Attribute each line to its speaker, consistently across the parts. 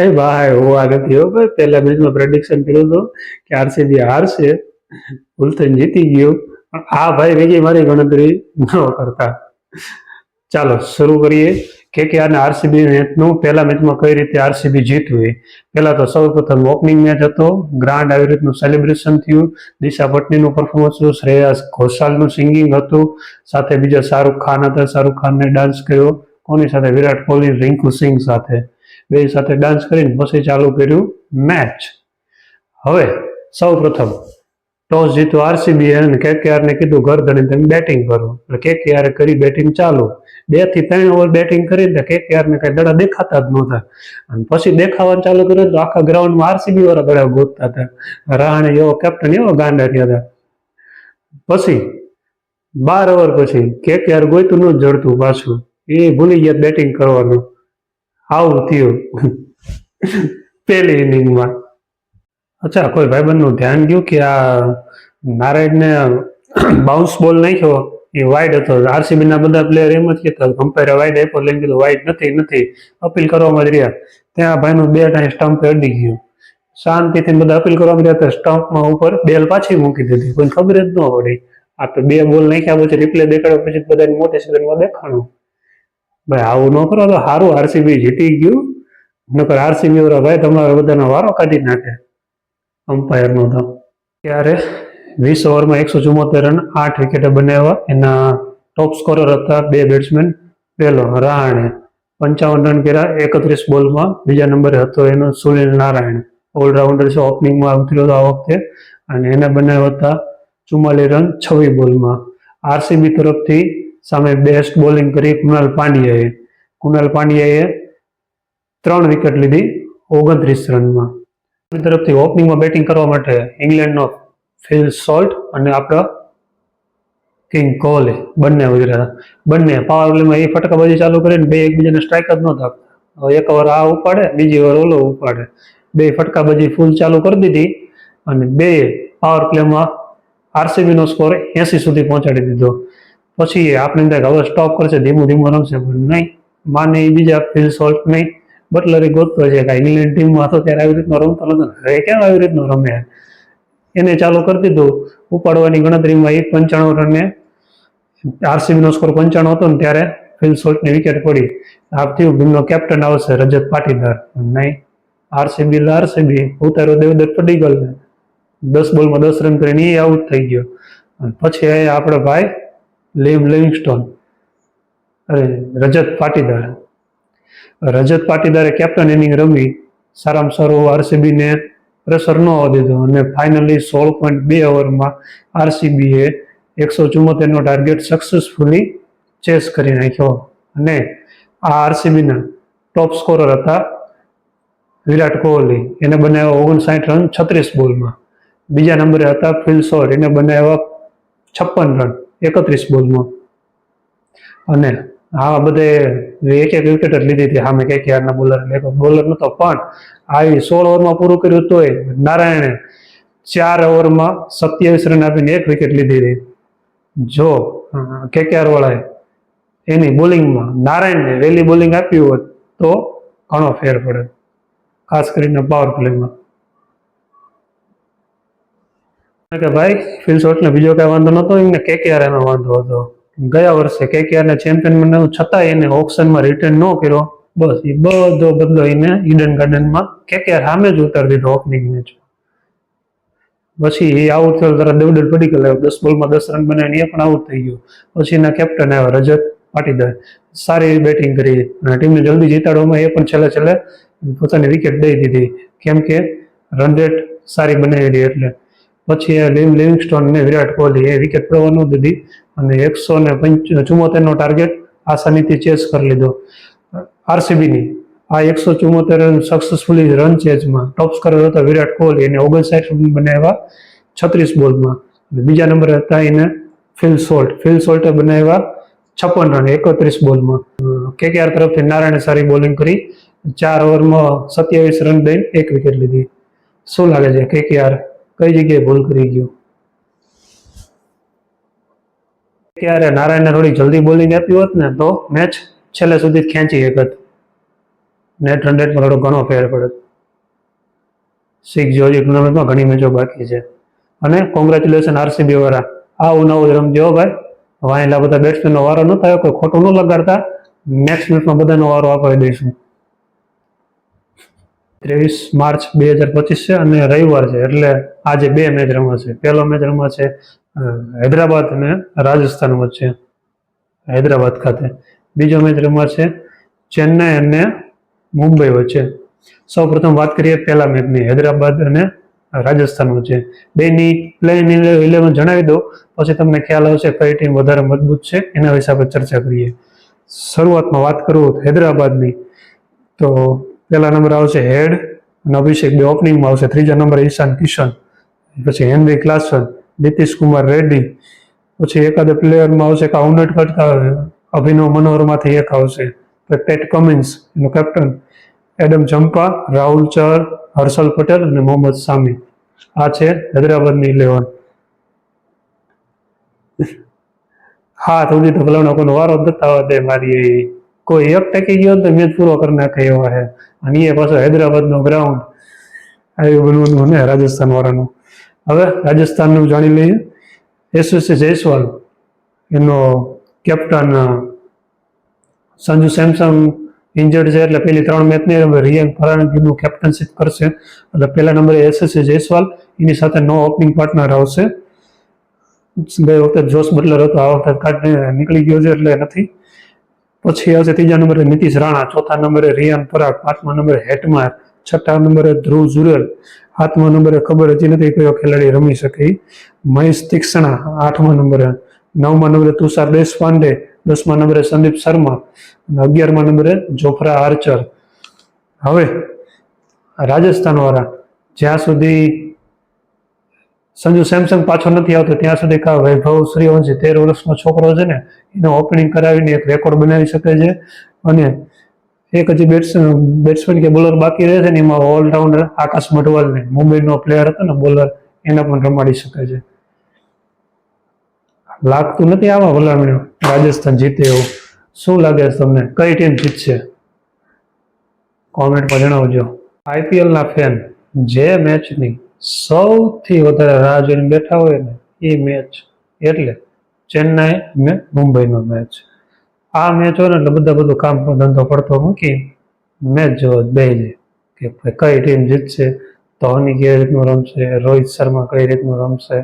Speaker 1: એ ભાઈ હું આ નથી હો ભાઈ, પહેલા મેચમાં પ્રેડિક્શન કર્યું હતું કે આરસીબી હારશે, ભૂલ થઈને જીતી ગયું. પણ આ ભાઈ ભેગી મારી ગણતરી ન કરતા. ચાલો શરૂ કરીએ કેકેઆર અને આરસીબી મેચનું. પહેલા મેચમાં કઈ રીતે આરસીબી જીત્યું એ. પહેલા તો સૌ પ્રથમ ઓપનિંગ મેચ હતો, ગ્રાન્ડ આવી રીતનું સેલિબ્રેશન થયું. દિશા પટનીનું પરફોર્મન્સ હતું, શ્રેયસ ઘોષાલનું સિંગિંગ હતું, સાથે બીજા શાહરૂખ ખાન હતા, શાહરૂખ ખાનને ડાન્સ કર્યો. કોની સાથે? વિરાટ કોહલી, રિંકુ સિંહ સાથે. બે સાથે ડાન્સ કરીને પછી ચાલુ કર્યું મેચ. હવે સૌ પ્રથમ ટોસ જીત્યું આરસીબી અને કેકેઆર ને કીધું ઘર ધણી તમે બેટિંગ કરો. એટલે કેકેઆર કરી બેટિંગ ચાલુ. 2 થી 3 ઓવર બેટિંગ કરીને કેકેઆર ને કઈ દડા દેખાતા જ નહોતા. અને પછી દેખાવાનું ચાલુ કર્યું તો આખા ગ્રાઉન્ડમાં આરસીબી વાળા દડા ગોતતા હતા. રહાણે એવો કેપ્ટન એવો ગાંડા થયા હતા. પછી 12 ઓવર પછી કેકેઆર ગોઈતું ન જડતું પાછું, એ ભૂલી ગયા બેટિંગ કરવાનું. આવું થયું પહેલી ઇનિંગમાં. અચ્છા, કોઈ ભાઈબંધનું ધ્યાન ગયું કે આ નારાયણને બાઉન્સ બોલ નાખ્યો એ વાઇડ હતો. આરસીબી ના બધા પ્લેયર એમ જ કહેતા કમ્પેર વાઇડ આપ્યો, લઈને કીધું વાઇડ નથી નથી, અપીલ કરવામાં જ રહ્યા. ત્યાં ભાઈનું બે ટાઈમ સ્ટમ્પ અડી ગયું. શાંતિથી બધા અપીલ કરવામાં રહ્યા તો સ્ટમ્પમાં ઉપર બેલ પાછી મૂકી દીધી, કોઈ ખબર જ ન પડી. આ તો 2 બોલ નાખ્યા પછી રિપ્લે દેખાડ્યો પછી બધાની મોટી સ્ક્રીનમાં દેખાણું. ભાઈ આવું ન કરો તો સારું, આરસીબી જીતી ગયું. નકર આરસીબી વાળા ભાઈ તમારા બધાનો વારો કાઢી નાખે અમ્પાયર નો. તો ત્યારે 20 ઓવરમાં 174 રન 8 વિકેટે બનાવ્યા. એના ટોપ સ્કોરર હતા 2 બેટ્સમેન. પહેલો રહાણે 55 રન કર્યા 31 બોલમાં. બીજા નંબરે હતો એનો સુનિલ નારાયણ, ઓલરાઉન્ડર છે, ઓપનિંગમાં ઉતર્યો હતો આ વખતે, અને એને બનાવ્યા હતા 44 રન 26 બોલમાં. આરસીબી તરફથી સામે બેસ્ટ બોલિંગ કરી કુણાલ પાંડ્યાએ. કુણાલ પાંડ્યાએ 3 વિકેટ લીધી 29 રનમાં. તરફથી ઓપનિંગમાં બેટિંગ કરવા માટે ઇંગ્લેન્ડનો ફિલ સોલ્ટ અને આપણા કિંગ કોહલી બંને ઉતર્યા હતા. બંને પાવર પ્લેમાં એ ફટકાબાજી ચાલુ કરીને બે એકબીજાને સ્ટ્રાઇક જ નહોતા આપતા. એક ઓવર આ ઉપાડે, બીજી ઓવર ઓલો ઉપાડે. બે ફટકાબાજી ફૂલ ચાલુ કરી દીધી અને બે પાવર પ્લેમાં આરસીબીનો સ્કોર 80 સુધી પહોંચાડી દીધો. પછી આપણે ત્યાં હવે સ્ટોપ કરશે, ધીમું ધીમું રમશે, પણ નહીં માને. એ બીજા ફિલ સોલ્ટ નહીં, બટલરે ગોતતો છે કે ઇંગ્લેન્ડ ટીમમાં હતો ત્યારે આવી રીતનો રમતો નતો, હવે કેમ આવી રીતનો રમે. એને ચાલુ કરી દીધું ઉપાડવાની ગણતરીમાં. એ 95 રને આરસીબીનો સ્કોર 95 હતો ને ત્યારે ફિલ સોલ્ટની વિકેટ પડી. આ થયું ભીમનો કેપ્ટન આવશે રજત પાટીદાર, નહીં આરસીબી ઉતારો દેવદત્ત પડીગલ ને 10 બોલમાં 10 રન કરીને એ આઉટ થઈ ગયો. અને પછી આપણે ભાઈ લીમ લિવિંગસ્ટોન, અરે રજત પાટીદારે કેપ્ટન ઇનિંગ રમી. સારામાં સારું આરસીબીને પ્રેશર ન આવવા દીધું અને ફાઇનલી 16.2 ઓવરમાં આરસીબીએ 174 નો ટાર્ગેટ સક્સેસફુલી ચેસ કરી નાખ્યો. અને આ આરસીબીના ટોપ સ્કોરર હતા વિરાટ કોહલી, એને બનાવ્યા 59 રન 36 બોલમાં. બીજા નંબરે હતા ફિલ સોલ્ટ, એને બનાવ્યા 56 રન 31 બોલમાં. અને આ બધે એક વિકેટ જ લીધી હતી સામે કેકેઆરના બોલર નતો. પણ આવી 16 ઓવરમાં પૂરું કર્યું તોય નારાયણે 4 ઓવરમાં 27 રન આપીને 1 વિકેટ લીધી હતી. જો કેકેઆર વાળાએ એની બોલિંગમાં નારાયણને વહેલી બોલિંગ આપી હોત તો ઘણો ફેર પડે, ખાસ કરીને પાવર પ્લેમાં. કે ભાઈ ફિલ શોર્ટને બીજો કઈ વાંધો નતો, એમને કેકેઆર એનો વાંધો હતો. ગયા વર્ષે કેકેઆરને ચેમ્પિયન બનાવ્યું છતાં એને ઓપ્શનમાં રિટર્ન ન કર્યો. બસ એ બધો બદલો એને ઈડન ગાર્ડનમાં કેકેઆર સામે જ ઉતારી દીધો ઓપનિંગ મેચ. પછી એ આઉટ થયો તરત દેવદત્ત પડીકલ આવ્યો, 10 બોલમાં 10 રન બનાવીને એ પણ આઉટ થઈ ગયો. પછી એના કેપ્ટન આવ્યો રજત પાટીદાર, સારી બેટિંગ કરી અને ટીમને જલ્દી જીતાડવામાં એ પણ છેલ્લે પોતાની વિકેટ દઈ દીધી, કેમ કે રન રેટ સારી બનાવી હતી એટલે. પછી લીમ લિવિંગસ્ટોન ને વિરાટ કોહલી એ વિકેટ પડવા ન દીધી અને 174 નો ટાર્ગેટ આસાનીથી ચેસ કરી લીધો. આરસીબીની આ 174 રન સક્સેસફુલી રન ચેઝમાં ટોપ સ્કોરર હતો વિરાટ કોહલી, એને 59 રન બનાવ્યા 36 બોલમાં. બીજા નંબરે હતા એને ફિલ સોલ્ટે બનાવ્યા 56 રન 31 બોલમાં. કેકેઆર તરફથી નારાયણે સારી બોલિંગ કરી, 4 ઓવરમાં 27 રન દઈને 1 વિકેટ લીધી. શું લાગે છે કેકેઆર કઈ જગ્યાએ ભૂલ કરી ગયું? કેકેઆરે નારાયણને થોડી જલ્દી બોલિંગ આપી હોત ને તો મેચ છેલ્લે સુધી ખેંચી શકત. નેટ રન રેટમાં થોડો ઘણો ફેર પડે. 6 જોજી ટુર્નામેન્ટમાં ઘણી મેચો બાકી છે. અને કોંગ્રેચ્યુલેશન આરસીબી વાળા, આવું નવું રમજો ભાઈ. વાયેલા બધા બેટ્સમેનનો વારો ન થાય, કોઈ ખોટું ન લગાડતા. નેક્સ્ટ મેચમાં બધાનો વારો આપી દઈશું. 23 માર્ચ 2025 છે અને રવિવાર છે, એટલે આજે 2 મેચ રમાશે. પહેલો મેચ રમાશે હૈદરાબાદ અને રાજસ્થાન વચ્ચે, હૈદરાબાદ ખાતે. બીજો મેચ રમાશે ચેન્નઈ અને મુંબઈ વચ્ચે. સૌ પ્રથમ વાત કરીએ પહેલા મેચની, હૈદરાબાદ અને રાજસ્થાન વચ્ચે. બેની પ્લેઇંગ 11 જણાવી દો, પછી તમને ખ્યાલ આવશે કઈ ટીમ વધારે મજબૂત છે, એના વિશે આપણે ચર્ચા કરીએ. શરૂઆતમાં વાત કરું હૈદરાબાદની, તો પહેલા નંબર આવશે હેડ અને અભિષેક, બે ઓપનિંગમાં આવશે. ત્રીજા નંબરે ઈશાન કિશન, પછી હેનરી ક્લાસન, નીતિશ કુમાર રેડ્ડી, પછી એકાદ પ્લેયરમાં આવશે કે ઉનટ કરતા અભિનવ મનોહરમાંથી એક આવશે. પેટ કમિન્સ એનું કેપ્ટન, એડમ ચંપા, રાહુલ ચહર, હર્ષલ પટેલ અને મોહમ્મદ શામી. આ છે હૈદરાબાદની 11. હા સુધી તો ભલાનો કોઈનો વારો બતાવવા દે મારી, કોઈ એક ટકી ગયો તો મેચ પૂરો કરી નાખે એવા છે. અને એ પાછો હૈદરાબાદનો ગ્રાઉન્ડ આવ્યું બનવાનું ને રાજસ્થાન વાળાનું. હવે રાજસ્થાનનું જાણી લઈએ. યશસ્વી જયસ્વાલ, એનો કેપ્ટન સંજુ સેમસંગ ઇન્જર્ડ છે, એટલે પેલી 3 મેચની રિયાન પરાગનું કેપ્ટનશીપ કરશે. એટલે પહેલા નંબરે યશસ્વી જયસ્વાલ, એની સાથે નો ઓપનિંગ પાર્ટનર આવશે. ગઈ વખતે જોસ બટલર હતો, આ વખતે કાઢી નીકળી ગયો છે એટલે નથી. પછી આવશે ત્રીજા નંબરે નીતિશ રાણા, ચોથા નંબરે રિયાન પરાગ, 5મા નંબરે હેટમાર, 6ઠા નંબરે ધ્રુવ જુરેલ, 7મા નંબરે ખબર હજી નથી કયો ખેલાડી રમી શકે, મહેશ તીક્ષ્ણા 8મા નંબરે, 9મા નંબરે તુષાર દેશપાંડે, 10મા નંબરે સંદીપ શર્મા અને 11મા નંબરે જોફ્રા આર્ચર. હવે રાજસ્થાન વાળા, જ્યાં સુધી સંજુ સેમસંગ પાછો નથી આવતો ત્યાં સુધી કા વૈભવ સૂર્યવંશી 13 વર્ષનો છોકરો છે ને, એને ઓપનિંગ કરાવીને એક રેકોર્ડ બનાવી શકે છે. અને એક હજી બેટ્સમેન કે બોલર બાકી રહે છે ને, એમાં ઓલરાઉન્ડર આકાશ મઢવાલને, મુંબઈનો પ્લેયર હતો ને બોલર, એને પણ રમાડી શકે છે. લાગતું નથી આમાં ભલામણ રાજસ્થાન જીતે એવું. શું લાગે છે તમને, કઈ ટીમ જીતશે? કોમેન્ટમાં જણાવજો. આઈપીએલના ફેન જે મેચની સૌથી વધારે રાહ જોઈને બેઠા હોય ને, એ મેચ એટલે ચેન્નાઈ ને મુંબઈનો મેચ. આ મેચ હોય ને એટલે બધા બધું કામ ધંધો પડતો મૂકી મેચ જોવા બેસી જાય કે કઈ ટીમ જીતશે, ધોની કઈ રીતનું રમશે, રોહિત શર્મા કઈ રીતનું રમશે,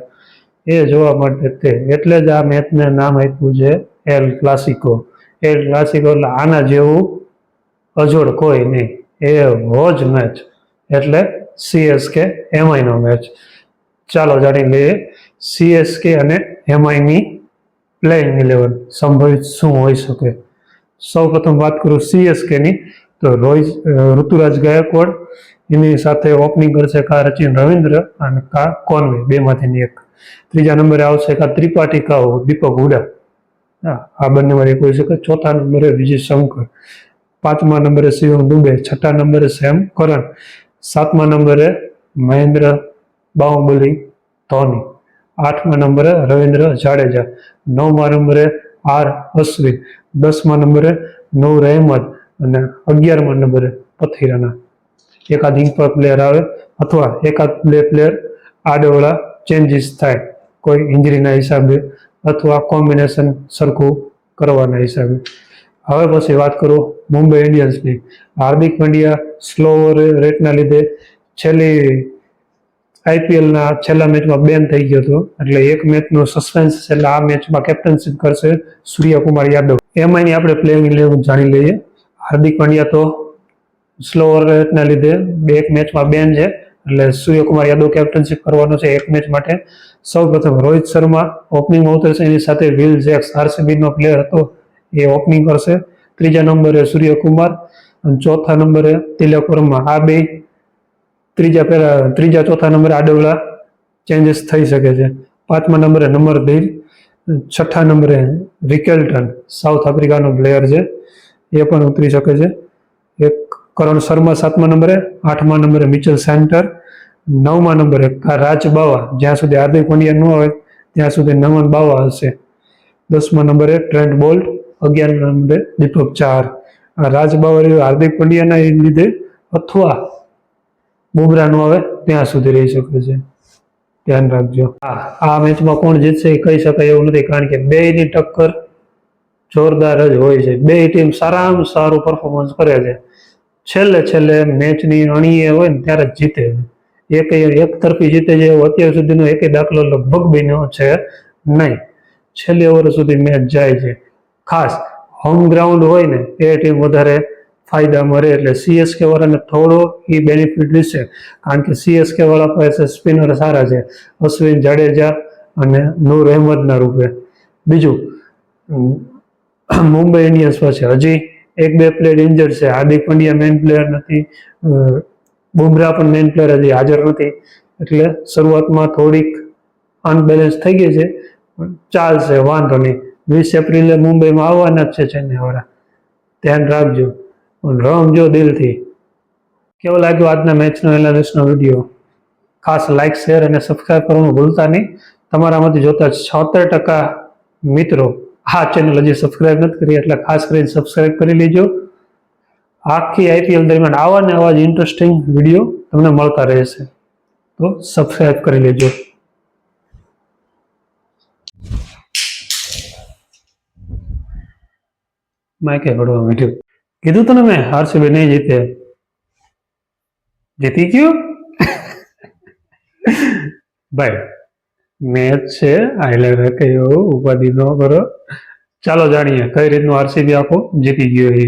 Speaker 1: એ જોવા માટે તે. એટલે જ આ મેચને નામ આપ્યું છે એલ ક્લાસિકો. એલ ક્લાસિકો એટલે આના જેવું અજોડ કોઈ નહીં, એવો જ મેચ. એટલે સીએસકે એમઆઈનો મેચ. ચાલો જાણી લઈએ સીએસકે અને એમઆઈની પ્લેઇંગ 11 સંભવિત શું હોઈ શકે. સૌ પ્રથમ વાત કરું સીએસકેની, તો ઋતુરાજ ગાયકવાડ, એની સાથે ઓપનિંગ કરશે કા રચિન રવિન્દ્ર અને કા કોનવે, બેમાંથી એક. ત્રીજા નંબરે આવશે કા ત્રિપાઠી કા દીપક હુડા, આ બંનેમાંથી કોઈ શકે. ચોથા નંબરે વિજય શંકર, 5મા નંબરે શિવમ દુબે, 6ઠા નંબરે સેમ કરન, 7મા નંબરે મહેન્દ્ર બાહુબલી ધોની, 8મા નંબરે રવિન્દ્ર જાડેજા, 9મા નંબરે આર અશ્વિન, 10મા નંબરે નૂર અહેમદ અને 11મા નંબરે પથિરાના. એકાદ ઇમ્પેક્ટ પ્લેયર આવે અથવા એકાદ પ્લેયર આડેવડા ચેન્જીસ થાય, કોઈ ઇન્જરીના હિસાબે અથવા કોમ્બિનેશન સરખું કરવાના હિસાબે. હવે પછી વાત કરું મુંબઈ ઇન્ડિયન્સની. હાર્દિક પંડ્યા સ્લો રેટના લીધે છેલ્લી આઈપીએલના છેલ્લા મેચમાં બેન થઈ ગયો હતો, એટલે એક મેચનો સસ્પેન્સ છે. એટલે આ મેચમાં કેપ્ટનશીપ કરશે સૂર્યકુમાર યાદવ. એમાંની આપણે પ્લેઇંગ 11 જાણી લઈએ. હાર્દિક પંડ્યા તો સ્લો રેટના લીધે એક મેચમાં બેન છે, એટલે સૂર્યકુમાર યાદવ કેપ્ટનશીપ કરવાનો છે એક મેચ માટે. સૌ પ્રથમ રોહિત શર્મા ઓપનિંગમાં ઉતરશે, એની સાથે વિલ જેક્સ આરસીબીનો પ્લેયર હતો, એ ઓપનિંગ કરશે. ત્રીજા નંબરે સૂર્યકુમાર અને ચોથા નંબરે તિલક વર્મા. આ બે ત્રીજા ચોથા નંબરે આડેવડા ચેન્જીસ થઈ શકે છે. 5મા નંબરે નંબરદીર, 6ઠા નંબરે વિકેલ્ટન, સાઉથ આફ્રિકાનો પ્લેયર છે, એ પણ ઉતરી શકે છે. એક કરણ શર્મા 7મા નંબરે, 8મા નંબરે મિચેલ સેન્ટર, 9મા નંબરે રાજ બાવા, જ્યાં સુધી હાર્દિક પંડ્યા ન હોય ત્યાં સુધી નમન બાવા હશે. 10મા નંબરે ટ્રેન્ટ બોલ્ટ, 11મા નંબરે દીપક ચાહર. આ રાજબાવરી હાર્દિક પંડ્યાના લીધે અથવા બુમરાહનું હવે ત્યાં સુધી રહી શકે છે, ધ્યાન રાખજો. આ મેચમાં કોણ જીતશે એ કહી શકાય એવું નથી, કારણ કે બેયની ટક્કર જોરદાર જ હોય છે. બે ટીમ સારામાં સારું પરફોર્મન્સ કરે છે. છેલ્લે મેચની અણીએ હોય ને ત્યારે જ જીતે છે. એક તરફી જીતે છે એવો અત્યાર સુધીનો એક દાખલો લગભગ બન્યો છે નહીં. છેલ્લી ઓવર સુધી મેચ જાય છે. ખાસ હોમ ગ્રાઉન્ડ હોય ને એ ટીમ વધારે ફાયદામાં રહે, એટલે સીએસકે વાળાને થોડો એ બેનિફિટ રહેશે, કારણ કે સીએસકે વાળા પાસે સ્પિનર સારા છે, અશ્વિન, જાડેજા અને નૂર અહેમદના રૂપે. બીજું મુંબઈ ઇન્ડિયન્સ પાસે હજી એક બે પ્લેયર ઇન્જર્ડ છે. હાર્દિક પંડ્યા મેઇન પ્લેયર નથી, બુમરાહ પણ મેઇન પ્લેયર હજી હાજર નથી, એટલે શરૂઆતમાં થોડીક અનબેલેન્સ થઈ ગઈ છે. ચાલશે, વાંધો નહીં. 20 એપ્રિલે મુંબઈમાં આવવાના જ છે ચેન્નઈ વાળા, ધ્યાન રાખજો. રમજો દિલથી. કેવો લાગ્યો આજના મેચનો એનાલિસ્ટનો વિડીયો? ખાસ લાઇક, શેર અને સબસ્ક્રાઇબ કરવાનું ભૂલતા નહીં. તમારામાંથી જોતા 76% મિત્રો આ ચેનલ હજી સબસ્ક્રાઇબ નથી કરી, એટલે ખાસ કરીને સબસ્ક્રાઇબ કરી લેજો. આખી આઈપીએલ દરમિયાન આવા ને આવા જ ઇન્ટરેસ્ટિંગ વિડીયો તમને મળતા રહેશે, તો સબસ્ક્રાઇબ કરી લેજો. માઇકે ભરવા માંડ્યું. કીધું તને મેં આરસીબી નહીં જીતે. જીતી ગયું ભાઈ, મેચ છે, હાઈલાઇટ કયો ઉપાધિ ન કરો. ચાલો જાણીએ કઈ રીતનું આરસીબી આખો જીતી ગયો એ.